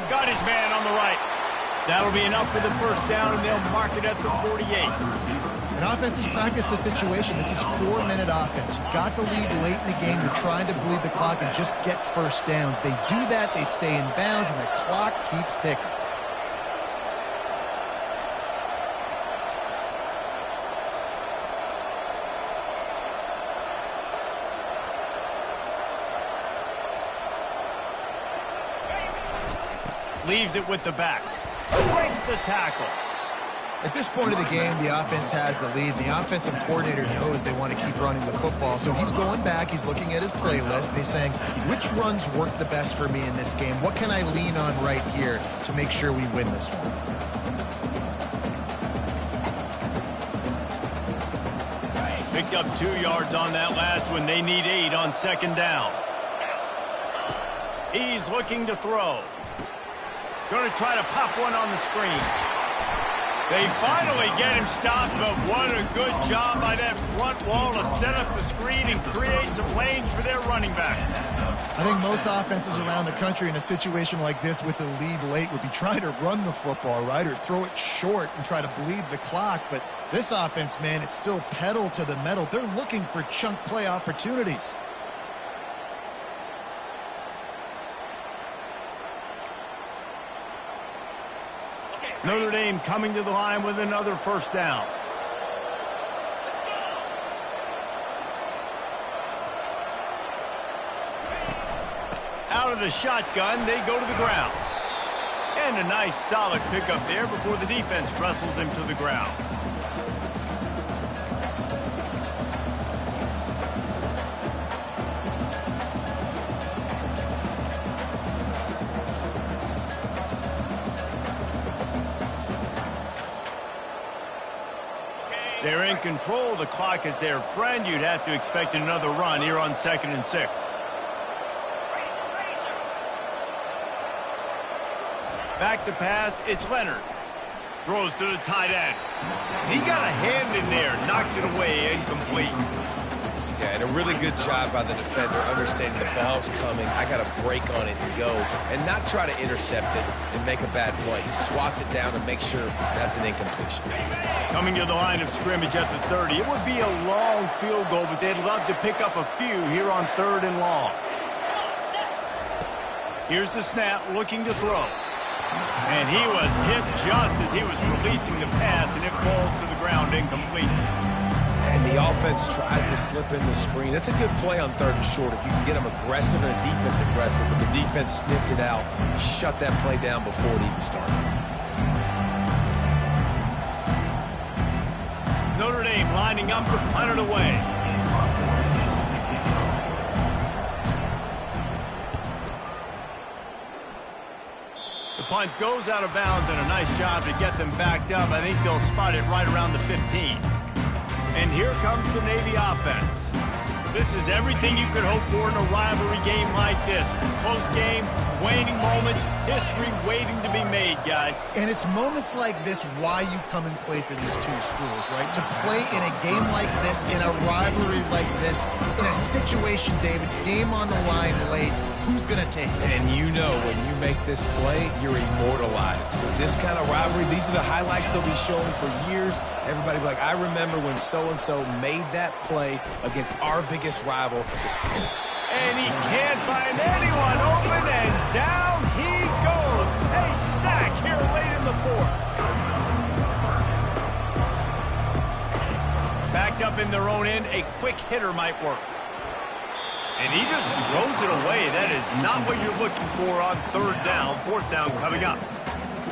Got his man on the right. That'll be enough for the first down, and they'll mark it at the 48. And offenses practice the situation. This is 4-minute offense. You've got the lead late in the game. You're trying to bleed the clock and just get first downs. They do that, they stay in bounds, and the clock keeps ticking. Leaves it with the back. Breaks the tackle. At this point of the game, the offense has the lead. The offensive coordinator knows they want to keep running the football. So he's going back. He's looking at his playlist. And he's saying, which runs work the best for me in this game? What can I lean on right here to make sure we win this one? Picked up 2 yards on that last one. They need 8 on second down. He's looking to throw. Going to try to pop one on the screen. They finally get him stopped, but what a good job by that front wall to set up the screen and create some lanes for their running back. I think most offenses around the country in a situation like this with the lead late would be trying to run the football, right, or throw it short and try to bleed the clock. But this offense, man, it's still pedal to the metal. They're looking for chunk play opportunities. Notre Dame coming to the line with another first down. Out of the shotgun, they go to the ground. And a nice solid pickup there before the defense wrestles him to the ground. They're in control. The clock is their friend. You'd have to expect another run here on 2nd and 6. Back to pass. It's Leonard. Throws to the tight end. He got a hand in there. Knocks it away. Incomplete. Yeah, and a really good job by the defender understanding the ball's coming. I got to break on it and go and not try to intercept it and make a bad play. He swats it down and makes sure that's an incompletion. Coming to the line of scrimmage at the 30. It would be a long field goal, but they'd love to pick up a few here on 3rd and long. Here's the snap, looking to throw. And he was hit just as he was releasing the pass, and it falls to the ground incomplete. And the offense tries to slip in the screen. That's a good play on 3rd and short if you can get them aggressive and a defense aggressive, but the defense sniffed it out, shut that play down before it even started. Notre Dame lining up to punt it away. The punt goes out of bounds, and a nice job to get them backed up. I think they'll spot it right around the 15. And here comes the Navy offense. This is everything you could hope for in a rivalry game like this. Close game, waning moments, history waiting to be made, guys. And it's moments like this why you come and play for these two schools, right? To play in a game like this, in a rivalry like this, in a situation, David, game on the line late, who's going to take it? And you know when you make this play, you're immortalized. With this kind of rivalry, these are the highlights they'll be showing for years. Everybody will be like, I remember when so-and-so made that play against our biggest rival to score. And he can't find anyone open, and down he goes. A sack here late in the fourth. Backed up in their own end, a quick hitter might work. And he just throws it away. That is not what you're looking for on third down. Fourth down coming up.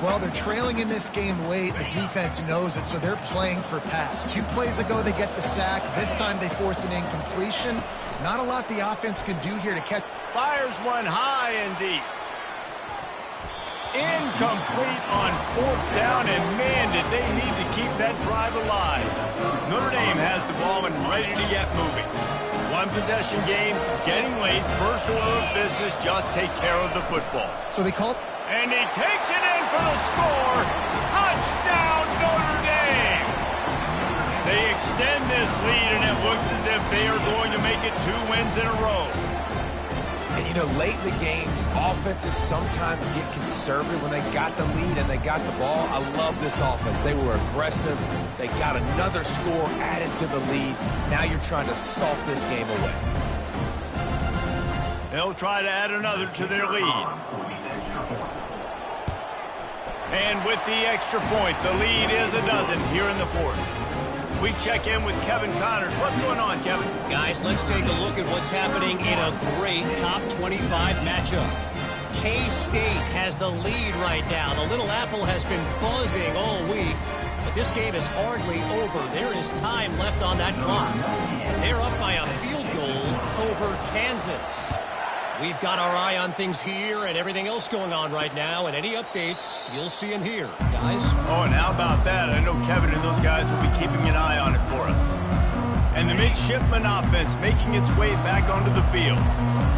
Well, they're trailing in this game late. The defense knows it, so they're playing for pass. 2 plays ago, they get the sack. This time, they force an incompletion. Not a lot the offense can do here to catch. Fires one high and deep. Incomplete on fourth down, and man, did they need to keep that drive alive. Notre Dame has the ball and ready to get moving. One possession game, getting late, first order of business, just take care of the football. So they call. And he takes it in for the score. Touchdown, Notre Dame! They extend this lead, and it looks as if they are going to make it 2 wins in a row. And, you know, late in the games, offenses sometimes get conservative when they got the lead and they got the ball. I love this offense. They were aggressive. They got another score added to the lead. Now you're trying to salt this game away. They'll try to add another to their lead. And with the extra point, the lead is a dozen here in the fourth. We check in with Kevin Connors. What's going on, Kevin? Guys, let's take a look at what's happening in a great top 25 matchup. K-State has the lead right now. The Little Apple has been buzzing all week, but this game is hardly over. There is time left on that clock. They're up by a field goal over Kansas. We've got our eye on things here and everything else going on right now, and any updates you'll see in here, guys. Oh, and how about that? I know Kevin and those guys will be keeping an eye on it for us. And the midshipman offense making its way back onto the field.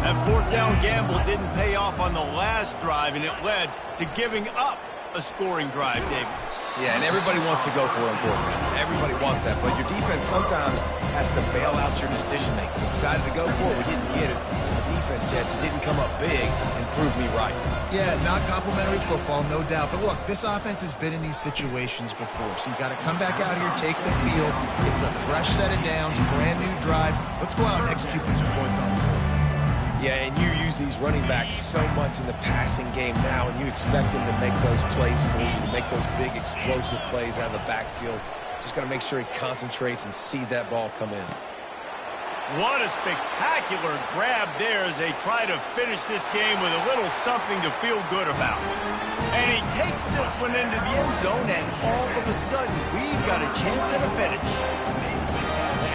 That fourth down gamble didn't pay off on the last drive, and it led to giving up a scoring drive, David. Yeah, and everybody wants to go for it on fourth down. Everybody wants that, but your defense sometimes has to bail out your decision-making. We decided to go for it. We didn't get it. The defense, Jesse, didn't come up big and prove me right. Yeah, not complimentary football, no doubt. But look, this offense has been in these situations before, so you got to come back out here, take the field. It's a fresh set of downs, brand new drive. Let's go out and execute with some points on the board. Yeah, and you use these running backs so much in the passing game now, and you expect them to make those plays for you, to make those big explosive plays out of the backfield. Just got to make sure he concentrates and see that ball come in. What a spectacular grab there as they try to finish this game with a little something to feel good about. And he takes this one into the end zone, and all of a sudden, we've got a chance at a finish.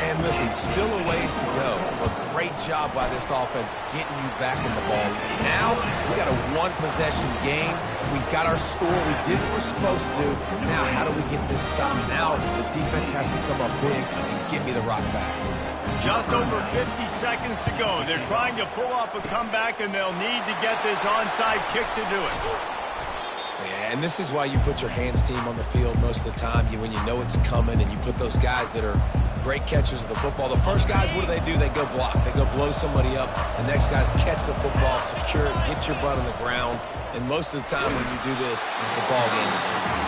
And listen, still a ways to go. A great job by this offense getting you back in the ball. Now, we got a one-possession game. We got our score. We did what we're supposed to do. Now, how do we get this stopped? Now, the defense has to come up big and get me the rock back. Just over 50 seconds to go. They're trying to pull off a comeback, and they'll need to get this onside kick to do it. Yeah, and this is why you put your hands team on the field most of the time. When you know it's coming, and you put those guys that are great catchers of the football. The first guys, what do? They go block. They go blow somebody up. The next guys catch the football, secure it, get your butt on the ground. And most of the time when you do this, the ball game is over.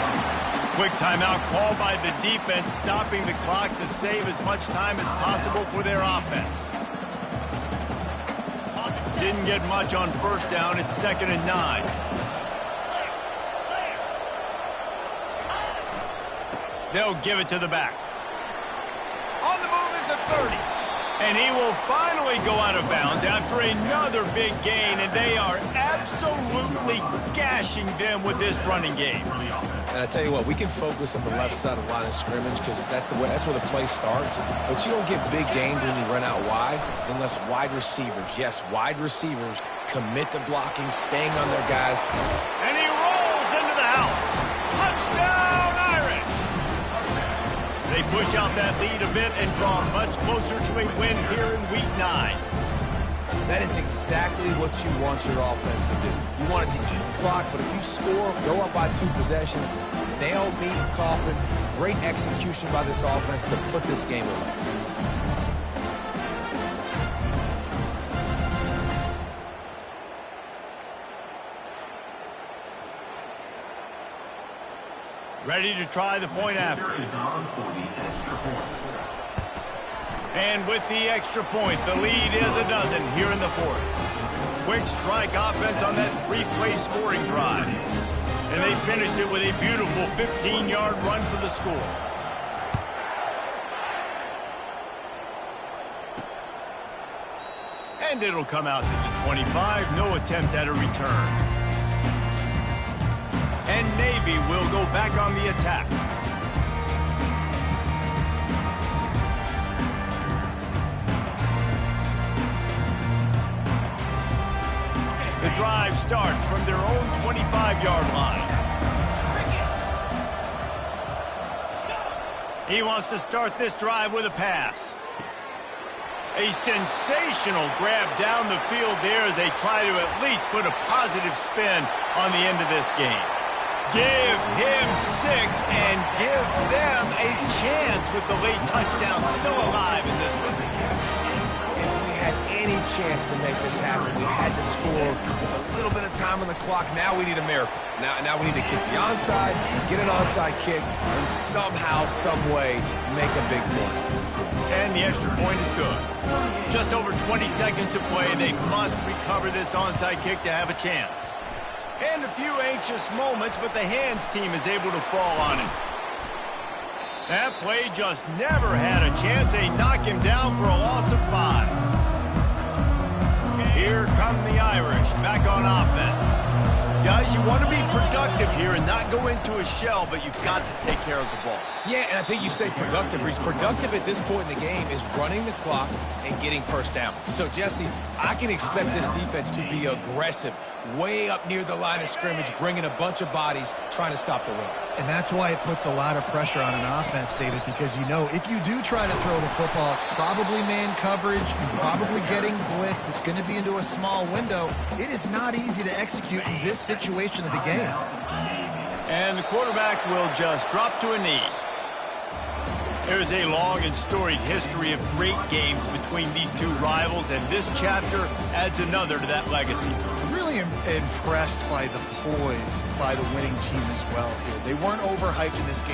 Quick timeout called by the defense, stopping the clock to save as much time as possible for their offense. Didn't get much on first down. It's 2nd and 9. They'll give it to the back. On the move is a 30. And he will finally go out of bounds after another big gain, and they are absolutely gashing them with this running game. And I tell you what, we can focus on the left side of the line of scrimmage because that's where the play starts. But you don't get big gains when you run out wide unless wide receivers, yes, wide receivers, commit to blocking, staying on their guys. And he rolls into the house. Touchdown, Irish! They They push out that lead a bit and draw much closer to a win here in Week 9. That is exactly what you want your offense to do. You want it to eat clock, but if you score, go up by 2 possessions, nail, meet, coffin. Great execution by this offense to put this game away. Ready to try the point after. And with the extra point, the lead is a dozen here in the 4th. Quick strike offense on that 3-play scoring drive. And they finished it with a beautiful 15-yard run for the score. And it'll come out to the 25. No attempt at a return. And Navy will go back on the attack. The drive starts from their own 25-yard line. He wants to start this drive with a pass. A sensational grab down the field there as they try to at least put a positive spin on the end of this game. Give him 6 and give them a chance with the late touchdown still alive in this one. If we had any chance to make this happen, we had to score with a little bit of time on the clock. Now we need a miracle. Now we need to kick the onside, get an onside kick, and somehow, some way, make a big play. And the extra point is good. Just over 20 seconds to play. They must recover this onside kick to have a chance. And a few anxious moments, but the hands team is able to fall on it. That play just never had a chance. They knock him down for a loss of 5. Here come the Irish back on offense. Guys, you want to be productive here and not go into a shell, but you've got to take care of the ball. Yeah, and I think you say productive, Reese. Productive at this point in the game is running the clock and getting first down. So, Jesse, I can expect this defense to be aggressive, way up near the line of scrimmage, bringing a bunch of bodies, trying to stop the run. And that's why it puts a lot of pressure on an offense, David, because you know if you do try to throw the football, it's probably man coverage, you're probably getting blitz that's going to be into a small window. It is not easy to execute in this situation of the game. And the quarterback will just drop to a knee. There's a long and storied history of great games between these two rivals, and this chapter adds another to that legacy. Really impressed by the poise by the winning team as well here. They weren't overhyped in this game.